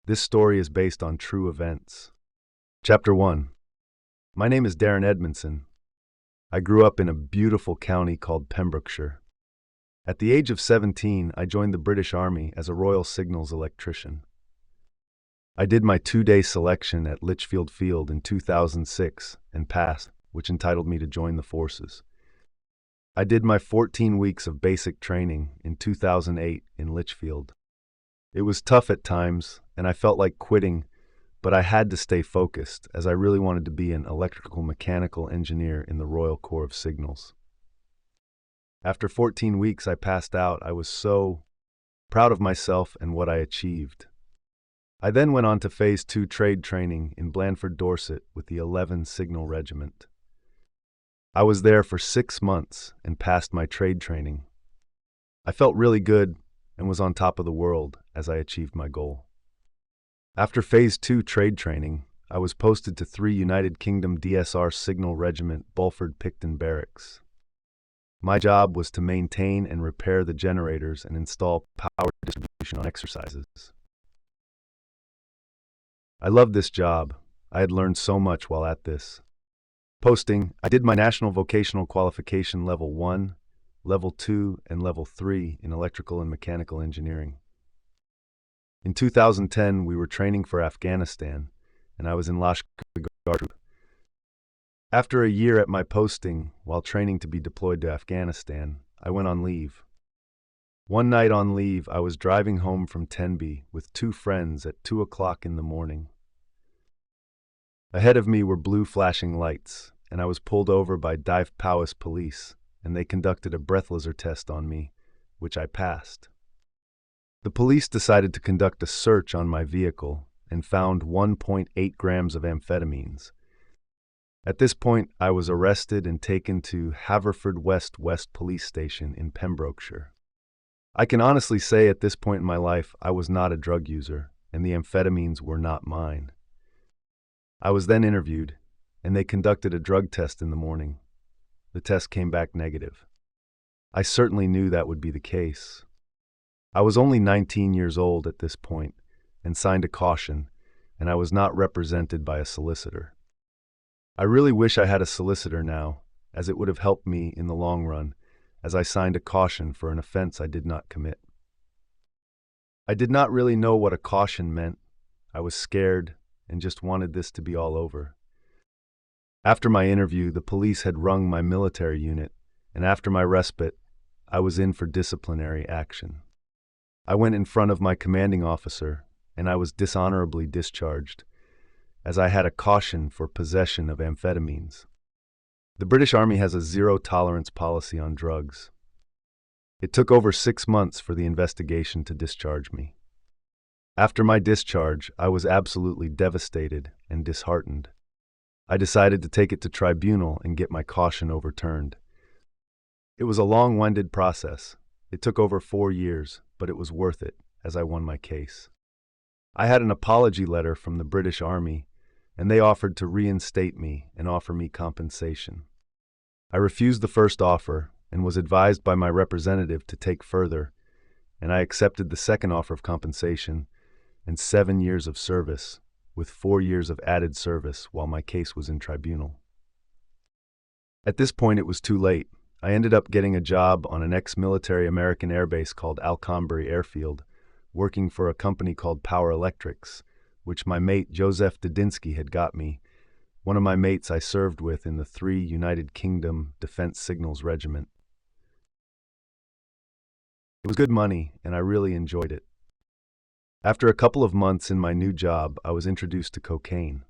This story is based on true events. Chapter 1. My name is Darren Edmundson. I grew up in a beautiful county called Pembrokeshire. At the age of 17, I joined the British Army as a Royal Signals electrician. I did my 2-day selection at Lichfield Field in 2006 and passed, which entitled me to join the forces. I did my 14 weeks of basic training in 2008 in Lichfield. It was tough at times, and I felt like quitting, but I had to stay focused as I really wanted to be an electrical mechanical engineer in the Royal Corps of Signals. After 14 weeks, I passed out. I was so proud of myself and what I achieved. I then went on to Phase 2 trade training in Blandford, Dorset with the 11 Signal Regiment. I was there for 6 months and passed my trade training. I felt really good and was on top of the world as I achieved my goal. After Phase 2 trade training, I was posted to 3 United Kingdom DSR Signal Regiment Bulford Picton Barracks. My job was to maintain and repair the generators and install power distribution on exercises. I loved this job. I had learned so much while at this posting. I did my National Vocational Qualification Level 1, Level 2, and Level 3 in electrical and mechanical engineering. In 2010, we were training for Afghanistan, and I was in Lashkar. After a year at my posting, while training to be deployed to Afghanistan, I went on leave. One night on leave, I was driving home from Tenby with 2 friends at 2 o'clock in the morning. Ahead of me were blue flashing lights, and I was pulled over by Dive Powys police, and they conducted a breathalyzer test on me, which I passed. The police decided to conduct a search on my vehicle and found 1.8 grams of amphetamines. At this point, I was arrested and taken to Haverfordwest West Police Station in Pembrokeshire. I can honestly say at this point in my life, I was not a drug user, and the amphetamines were not mine. I was then interviewed, and they conducted a drug test in the morning. The test came back negative. I certainly knew that would be the case. I was only 19 years old at this point and signed a caution, and I was not represented by a solicitor. I really wish I had a solicitor now, as it would have helped me in the long run, as I signed a caution for an offense I did not commit. I did not really know what a caution meant. I was scared and just wanted this to be all over. After my interview, the police had rung my military unit, and after my respite, I was in for disciplinary action. I went in front of my commanding officer, and I was dishonorably discharged, as I had a caution for possession of amphetamines. The British Army has a zero-tolerance policy on drugs. It took over 6 months for the investigation to discharge me. After my discharge, I was absolutely devastated and disheartened. I decided to take it to tribunal and get my caution overturned. It was a long-winded process. It took over 4 years, but it was worth it, as I won my case. I had an apology letter from the British Army, and they offered to reinstate me and offer me compensation. I refused the first offer and was advised by my representative to take further, and I accepted the second offer of compensation and 7 years of service, with 4 years of added service while my case was in tribunal. At this point, it was too late. I ended up getting a job on an ex-military American airbase called Alconbury Airfield, working for a company called Power Electrics, which my mate Joseph Dudinsky had got me, one of my mates I served with in the 3 United Kingdom Defense Signals Regiment. It was good money, and I really enjoyed it. After a couple of months in my new job, I was introduced to cocaine.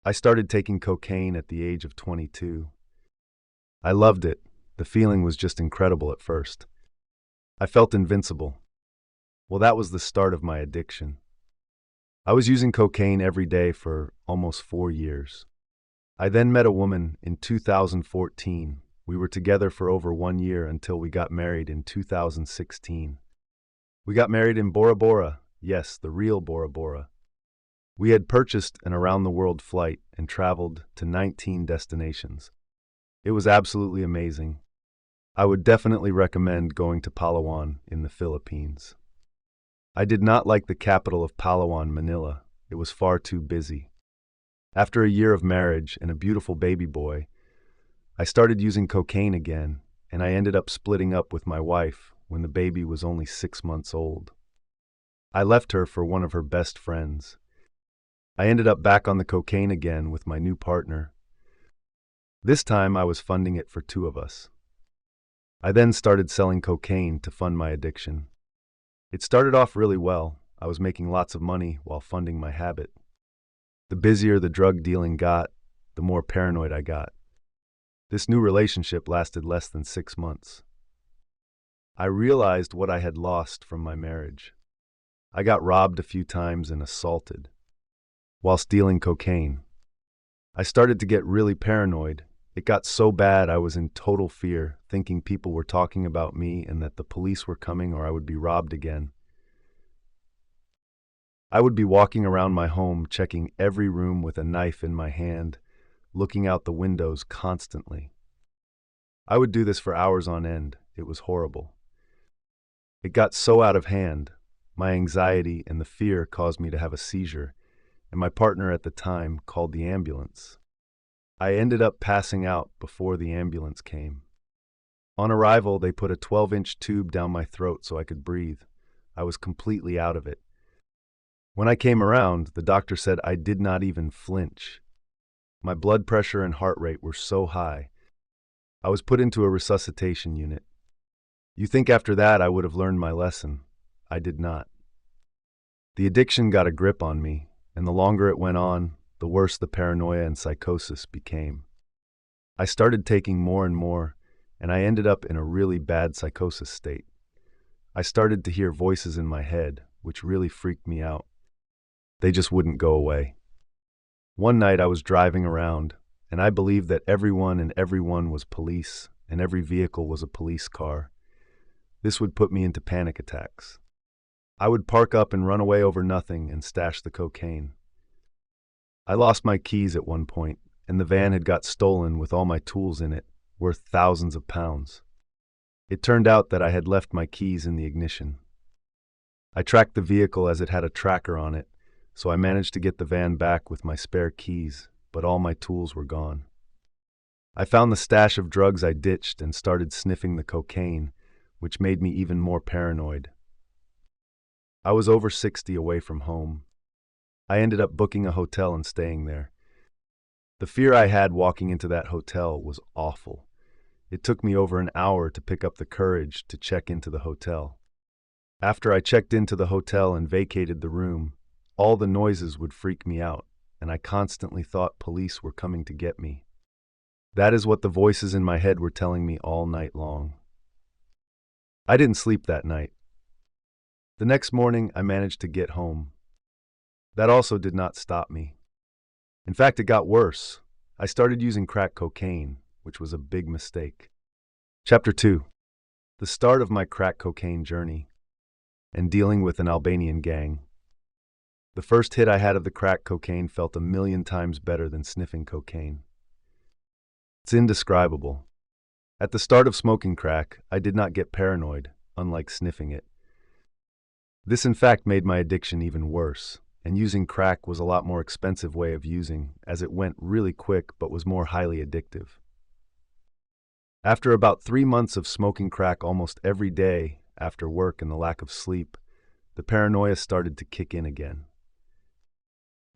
I started taking cocaine at the age of 22. I loved it. The feeling was just incredible at first. I felt invincible. Well, that was the start of my addiction. I was using cocaine every day for almost 4 years. I then met a woman in 2014. We were together for over 1 year until we got married in 2016. We got married in Bora Bora. Yes, the real Bora Bora. We had purchased an around-the-world flight and traveled to 19 destinations. It was absolutely amazing. I would definitely recommend going to Palawan in the Philippines. I did not like the capital of Palawan, Manila. It was far too busy. After a year of marriage and a beautiful baby boy, I started using cocaine again, and I ended up splitting up with my wife when the baby was only 6 months old. I left her for one of her best friends. I ended up back on the cocaine again with my new partner. This time I was funding it for two of us. I then started selling cocaine to fund my addiction. It started off really well. I was making lots of money while funding my habit. The busier the drug dealing got, the more paranoid I got. This new relationship lasted less than 6 months. I realized what I had lost from my marriage. I got robbed a few times and assaulted whilst dealing cocaine. I started to get really paranoid. It got so bad I was in total fear, thinking people were talking about me and that the police were coming or I would be robbed again. I would be walking around my home, checking every room with a knife in my hand, looking out the windows constantly. I would do this for hours on end. It was horrible. It got so out of hand. My anxiety and the fear caused me to have a seizure, and my partner at the time called the ambulance. I ended up passing out before the ambulance came. On arrival, they put a 12-inch tube down my throat so I could breathe. I was completely out of it. When I came around, the doctor said I did not even flinch. My blood pressure and heart rate were so high. I was put into a resuscitation unit. You think after that I would have learned my lesson. I did not. The addiction got a grip on me, and the longer it went on, the worse the paranoia and psychosis became. I started taking more and more, and I ended up in a really bad psychosis state. I started to hear voices in my head, which really freaked me out. They just wouldn't go away. One night I was driving around, and I believed that everyone was police, and every vehicle was a police car. This would put me into panic attacks. I would park up and run away over nothing and stash the cocaine. I lost my keys at one point, and the van had got stolen with all my tools in it, worth thousands of pounds. It turned out that I had left my keys in the ignition. I tracked the vehicle as it had a tracker on it, so I managed to get the van back with my spare keys, but all my tools were gone. I found the stash of drugs I ditched and started sniffing the cocaine, which made me even more paranoid. I was over 60 away from home. I ended up booking a hotel and staying there. The fear I had walking into that hotel was awful. It took me over an hour to pick up the courage to check into the hotel. After I checked into the hotel and vacated the room, all the noises would freak me out, and I constantly thought police were coming to get me. That is what the voices in my head were telling me all night long. I didn't sleep that night. The next morning, I managed to get home. That also did not stop me. In fact, it got worse. I started using crack cocaine, which was a big mistake. Chapter 2. The start of my crack cocaine journey and dealing with an Albanian gang. The first hit I had of the crack cocaine felt 1,000,000 times better than sniffing cocaine. It's indescribable. At the start of smoking crack, I did not get paranoid, unlike sniffing it. This in fact made my addiction even worse, and using crack was a lot more expensive way of using, as it went really quick but was more highly addictive. After about 3 months of smoking crack almost every day, after work and the lack of sleep, the paranoia started to kick in again.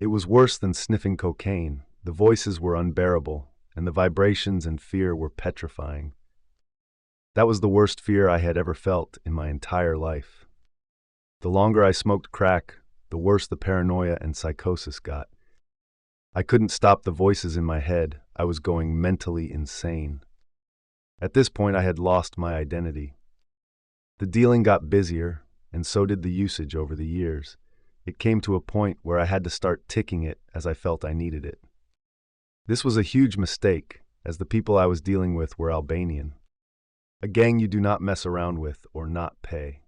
It was worse than sniffing cocaine. The voices were unbearable, and the vibrations and fear were petrifying. That was the worst fear I had ever felt in my entire life. The longer I smoked crack, the worse the paranoia and psychosis got. I couldn't stop the voices in my head. I was going mentally insane. At this point, I had lost my identity. The dealing got busier, and so did the usage over the years. It came to a point where I had to start ticking it as I felt I needed it. This was a huge mistake, as the people I was dealing with were Albanian, a gang you do not mess around with or not pay.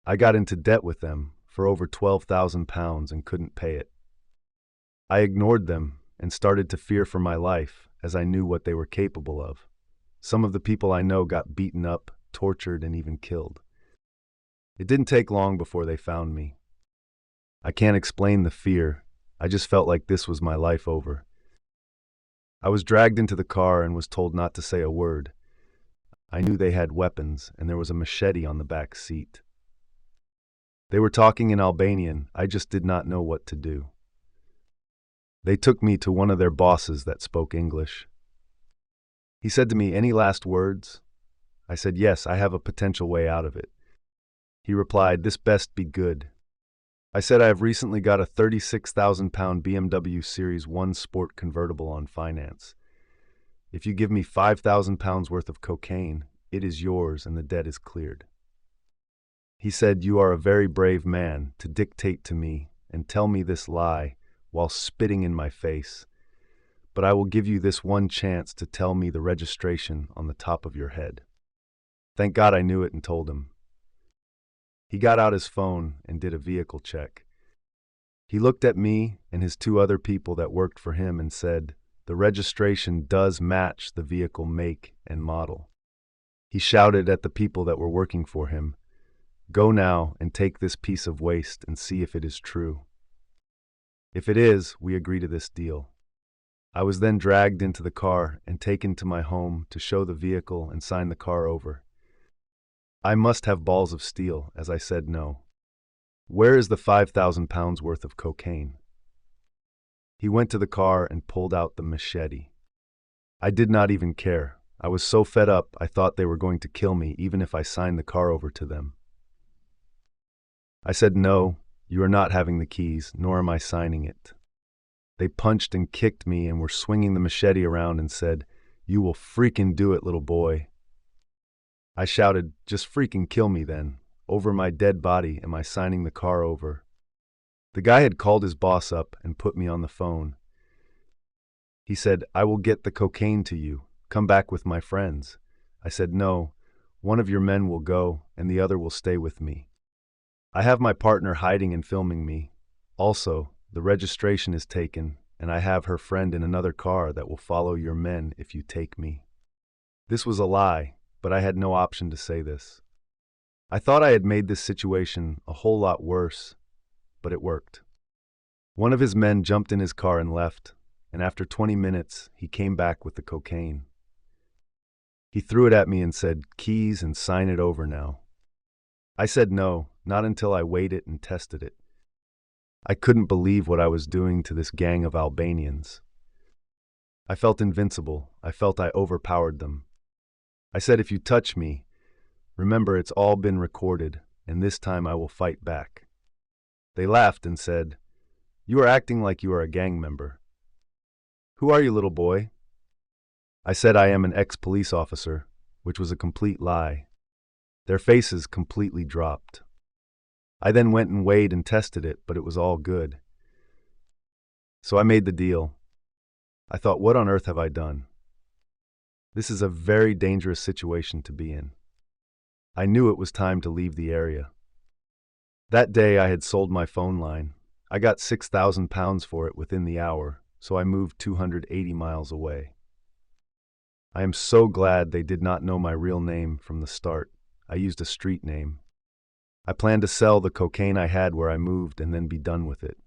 I got into debt with them for over 12,000 pounds and couldn't pay it. I ignored them and started to fear for my life as I knew what they were capable of. Some of the people I know got beaten up, tortured, and even killed. It didn't take long before they found me. I can't explain the fear. I just felt like this was my life over. I was dragged into the car and was told not to say a word. I knew they had weapons, and there was a machete on the back seat. They were talking in Albanian. I just did not know what to do. They took me to one of their bosses that spoke English. He said to me, "Any last words?" I said, "Yes, I have a potential way out of it." He replied, "This best be good." I said, "I have recently got a 36,000-pound BMW Series 1 Sport convertible on finance. If you give me 5,000 pounds worth of cocaine, it is yours and the debt is cleared." He said, "You are a very brave man to dictate to me and tell me this lie while spitting in my face, but I will give you this one chance to tell me the registration on the top of your head." Thank God I knew it and told him. He got out his phone and did a vehicle check. He looked at me and his two other people that worked for him and said, "The registration does match the vehicle make and model." He shouted at the people that were working for him, "Go now and take this piece of waste and see if it is true. If it is, we agree to this deal." I was then dragged into the car and taken to my home to show the vehicle and sign the car over. I must have balls of steel, as I said no. "Where is the 5,000 pounds worth of cocaine?" He went to the car and pulled out the machete. I did not even care. I was so fed up I thought they were going to kill me even if I signed the car over to them. I said, "No, you are not having the keys, nor am I signing it." They punched and kicked me and were swinging the machete around and said, "You will freaking do it, little boy." I shouted, "Just freaking kill me then. Over my dead body am I signing the car over." The guy had called his boss up and put me on the phone. He said, "I will get the cocaine to you. Come back with my friends." I said, "No, one of your men will go and the other will stay with me. I have my partner hiding and filming me. Also, the registration is taken and I have her friend in another car that will follow your men if you take me." This was a lie, but I had no option to say this. I thought I had made this situation a whole lot worse, but it worked. One of his men jumped in his car and left, and after 20 minutes, he came back with the cocaine. He threw it at me and said, "Keys and sign it over now." I said no, not until I weighed it and tested it. I couldn't believe what I was doing to this gang of Albanians. I felt invincible. I felt I overpowered them. I said, "If you touch me, remember it's all been recorded, and this time I will fight back." They laughed and said, "You are acting like you are a gang member." "Who are you, little boy?" I said I am an ex-police officer, which was a complete lie. Their faces completely dropped. I then went and weighed and tested it, but it was all good. So I made the deal. I thought, what on earth have I done? This is a very dangerous situation to be in. I knew it was time to leave the area. That day I had sold my phone line. I got 6,000 pounds for it within the hour, so I moved 280 miles away. I am so glad they did not know my real name from the start. I used a street name. I planned to sell the cocaine I had where I moved and then be done with it.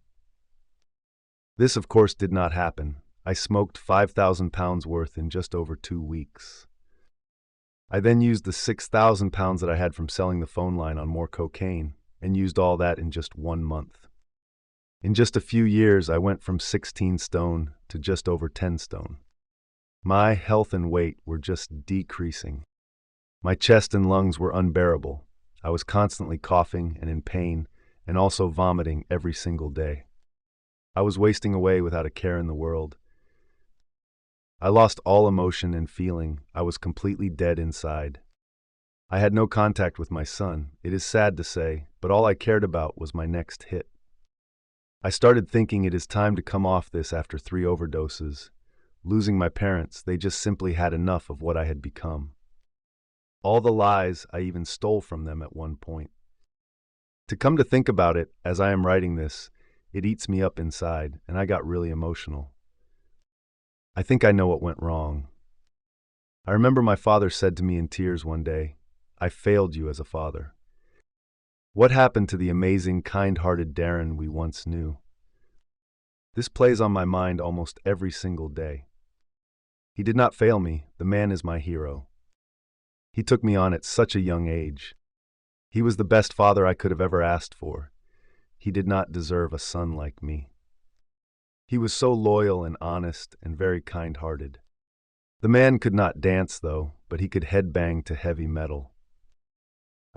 This, of course, did not happen. I smoked 5,000 pounds worth in just over 2 weeks. I then used the 6,000 pounds that I had from selling the phone line on more cocaine and used all that in just 1 month. In just a few years, I went from 16 stone to just over 10 stone. My health and weight were just decreasing. My chest and lungs were unbearable. I was constantly coughing and in pain and also vomiting every single day. I was wasting away without a care in the world. I lost all emotion and feeling. I was completely dead inside. I had no contact with my son. It is sad to say, but all I cared about was my next hit. I started thinking it is time to come off this after 3 overdoses. Losing my parents, they just simply had enough of what I had become. All the lies I even stole from them at one point. To come to think about it, as I am writing this, it eats me up inside, and I got really emotional. I think I know what went wrong. I remember my father said to me in tears one day, "I failed you as a father." What happened to the amazing, kind-hearted Darren we once knew? This plays on my mind almost every single day. He did not fail me. The man is my hero. He took me on at such a young age. He was the best father I could have ever asked for. He did not deserve a son like me. He was so loyal and honest and very kind-hearted. The man could not dance, though, but he could headbang to heavy metal.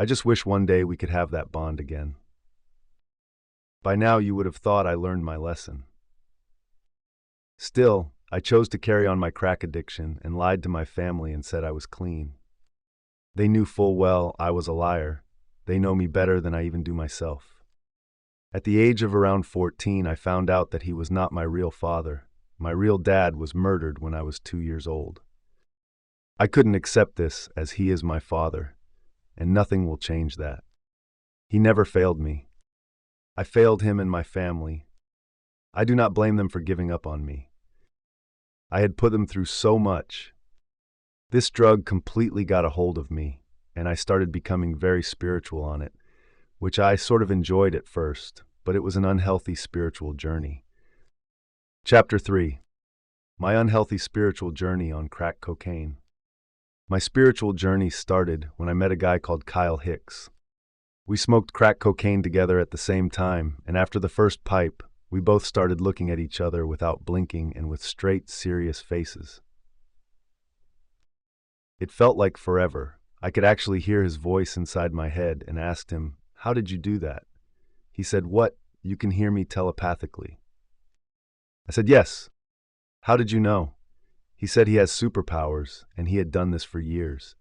I just wish one day we could have that bond again. By now you would have thought I learned my lesson. Still, I chose to carry on my crack addiction and lied to my family and said I was clean. They knew full well I was a liar. They know me better than I even do myself. At the age of around 14, I found out that he was not my real father. My real dad was murdered when I was 2 years old. I couldn't accept this, as he is my father, and nothing will change that. He never failed me. I failed him and my family. I do not blame them for giving up on me. I had put them through so much. This drug completely got a hold of me, and I started becoming very spiritual on it, which I sort of enjoyed at first, but it was an unhealthy spiritual journey. Chapter 3. My unhealthy spiritual journey on crack cocaine. My spiritual journey started when I met a guy called Kyle Hicks. We smoked crack cocaine together at the same time, and after the first pipe, we both started looking at each other without blinking and with straight, serious faces. It felt like forever. I could actually hear his voice inside my head and asked him, "How did you do that?" He said, "What? You can hear me telepathically." I said, "Yes." "How did you know?" He said he has superpowers, and he had done this for years.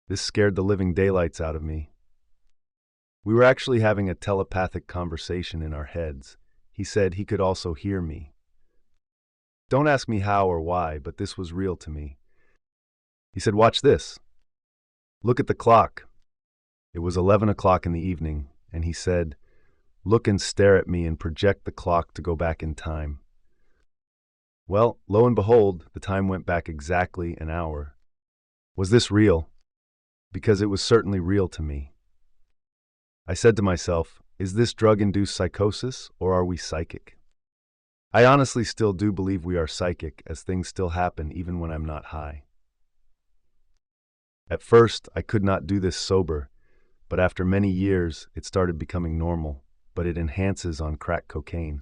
This scared the living daylights out of me. We were actually having a telepathic conversation in our heads. He said he could also hear me. Don't ask me how or why, but this was real to me. He said, "Watch this. Look at the clock." It was 11 o'clock in the evening, and he said, "Look and stare at me and project the clock to go back in time." Well, lo and behold, the time went back exactly an hour. Was this real? Because it was certainly real to me. I said to myself, is this drug-induced psychosis, or are we psychic? I honestly still do believe we are psychic, as things still happen even when I'm not high. At first, I could not do this sober, but after many years, it started becoming normal, but it enhances on crack cocaine.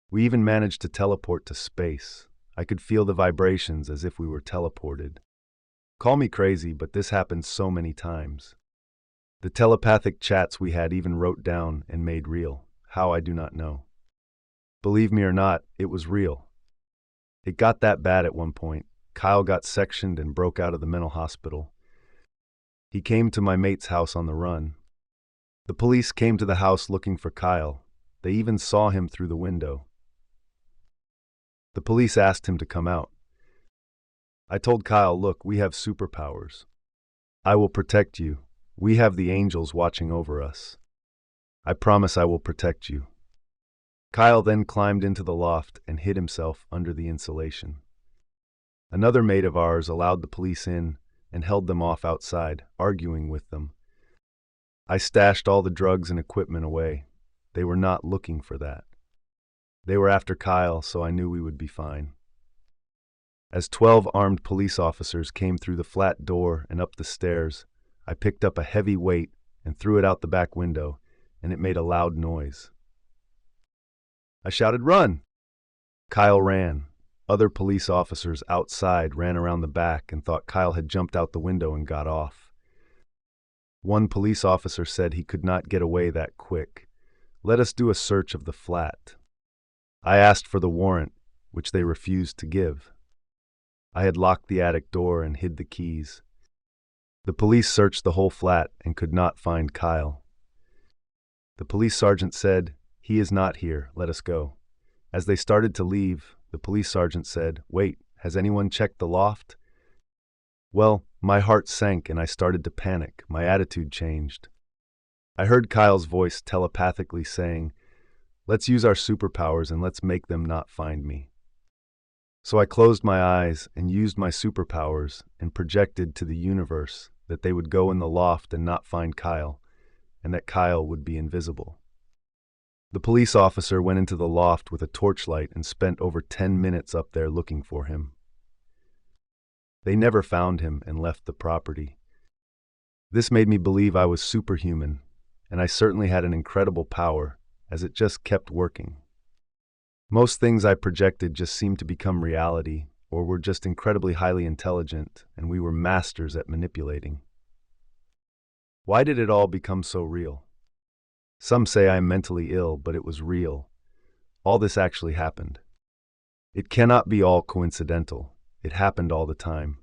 We even managed to teleport to space. I could feel the vibrations as if we were teleported. Call me crazy, but this happened so many times. The telepathic chats we had even wrote down and made real. How, I do not know. Believe me or not, it was real. It got that bad at one point. Kyle got sectioned and broke out of the mental hospital. He came to my mate's house on the run. The police came to the house looking for Kyle. They even saw him through the window. The police asked him to come out. I told Kyle, "Look, we have superpowers. I will protect you. We have the angels watching over us. I promise I will protect you." Kyle then climbed into the loft and hid himself under the insulation. Another mate of ours allowed the police in and held them off outside, arguing with them. I stashed all the drugs and equipment away. They were not looking for that. They were after Kyle, so I knew we would be fine. As 12 armed police officers came through the flat door and up the stairs, I picked up a heavy weight and threw it out the back window, and it made a loud noise. I shouted, "Run!" Kyle ran. Other police officers outside ran around the back and thought Kyle had jumped out the window and got off. One police officer said he could not get away that quick. Let us do a search of the flat. I asked for the warrant, which they refused to give. I had locked the attic door and hid the keys. The police searched the whole flat and could not find Kyle. The police sergeant said, "He is not here, let us go." As they started to leave, the police sergeant said, "Wait, has anyone checked the loft?" Well, my heart sank and I started to panic. My attitude changed. I heard Kyle's voice telepathically saying, "Let's use our superpowers and let's make them not find me." So I closed my eyes and used my superpowers and projected to the universe that they would go in the loft and not find Kyle, and that Kyle would be invisible. The police officer went into the loft with a torchlight and spent over 10 minutes up there looking for him. They never found him and left the property. This made me believe I was superhuman, and I certainly had an incredible power, as it just kept working. Most things I projected just seemed to become reality, or were just incredibly highly intelligent, and we were masters at manipulating. Why did it all become so real? Some say I am mentally ill, but it was real. All this actually happened. It cannot be all coincidental. It happened all the time.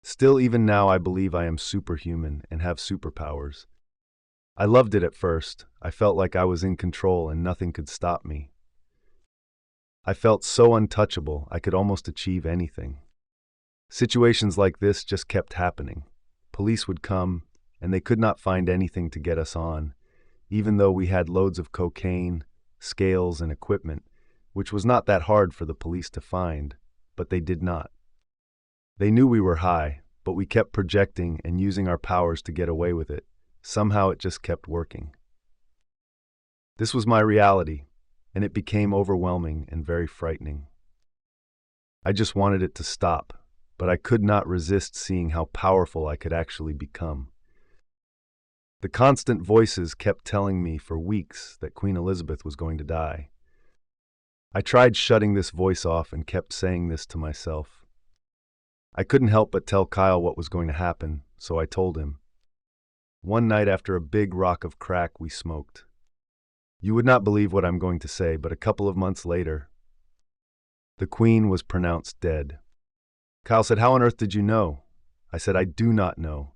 Still, even now, I believe I am superhuman and have superpowers. I loved it at first. I felt like I was in control and nothing could stop me. I felt so untouchable, I could almost achieve anything. Situations like this just kept happening. Police would come, and they could not find anything to get us on, even though we had loads of cocaine, scales, and equipment, which was not that hard for the police to find, but they did not. They knew we were high, but we kept projecting and using our powers to get away with it. Somehow it just kept working. This was my reality, and it became overwhelming and very frightening. I just wanted it to stop, but I could not resist seeing how powerful I could actually become. The constant voices kept telling me for weeks that Queen Elizabeth was going to die. I tried shutting this voice off and kept saying this to myself. I couldn't help but tell Kyle what was going to happen, so I told him. One night after a big rock of crack, we smoked. You would not believe what I'm going to say, but a couple of months later, the Queen was pronounced dead. Kyle said, "How on earth did you know?" I said, "I do not know.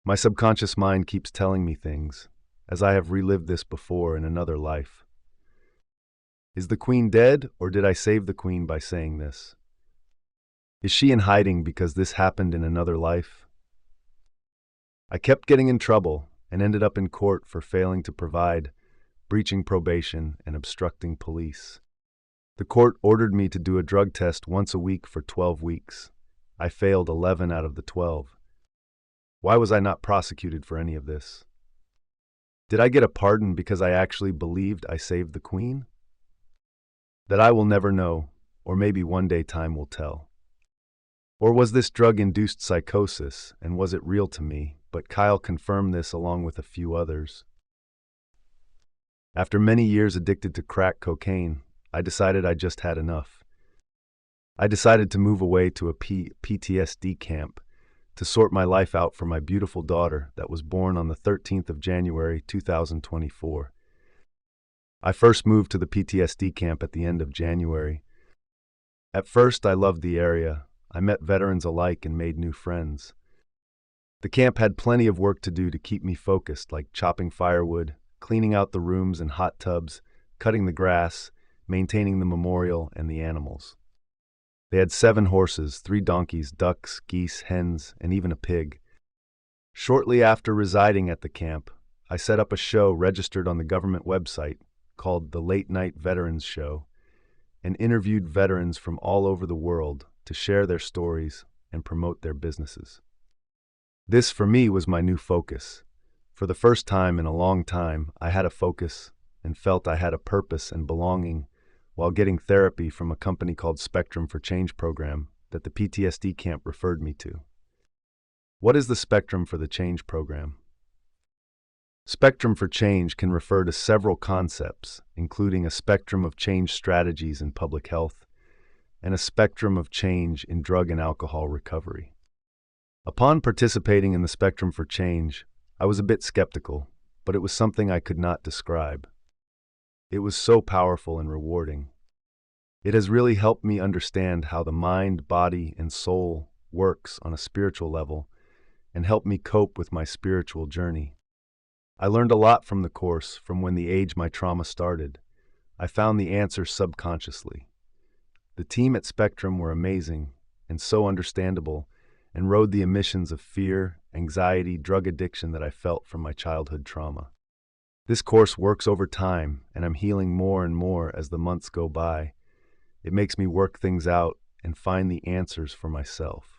My subconscious mind keeps telling me things, as I have relived this before in another life. Is the Queen dead, or did I save the Queen by saying this? Is she in hiding because this happened in another life?" I kept getting in trouble and ended up in court for failing to provide, breaching probation, and obstructing police. The court ordered me to do a drug test once a week for 12 weeks. I failed 11 out of the 12. Why was I not prosecuted for any of this? Did I get a pardon because I actually believed I saved the Queen? That I will never know, or maybe one day time will tell. Or was this drug-induced psychosis, and was it real to me? But Kyle confirmed this along with a few others. After many years addicted to crack cocaine, I decided I just had enough. I decided to move away to a PTSD camp to sort my life out for my beautiful daughter that was born on the 13th of January, 2024. I first moved to the PTSD camp at the end of January. At first, I loved the area. I met veterans alike and made new friends. The camp had plenty of work to do to keep me focused, like chopping firewood, cleaning out the rooms and hot tubs, cutting the grass, maintaining the memorial and the animals. They had 7 horses, 3 donkeys, ducks, geese, hens, and even a pig. Shortly after residing at the camp, I set up a show registered on the government website called the Late Night Veterans Show and interviewed veterans from all over the world to share their stories and promote their businesses. This, for me, was my new focus. For the first time in a long time, I had a focus and felt I had a purpose and belonging while getting therapy from a company called Spectrum for Change program that the PTSD camp referred me to. What is the Spectrum for the Change program? Spectrum for Change can refer to several concepts, including a spectrum of change strategies in public health and a spectrum of change in drug and alcohol recovery. Upon participating in the Spectrum for Change, I was a bit skeptical, but it was something I could not describe. It was so powerful and rewarding. It has really helped me understand how the mind, body, and soul works on a spiritual level and helped me cope with my spiritual journey. I learned a lot from the course from when the age my trauma started. I found the answers subconsciously. The team at Spectrum were amazing and so understandable and rode the emissions of fear, anxiety, drug addiction that I felt from my childhood trauma. This course works over time, and I'm healing more and more as the months go by. It makes me work things out and find the answers for myself.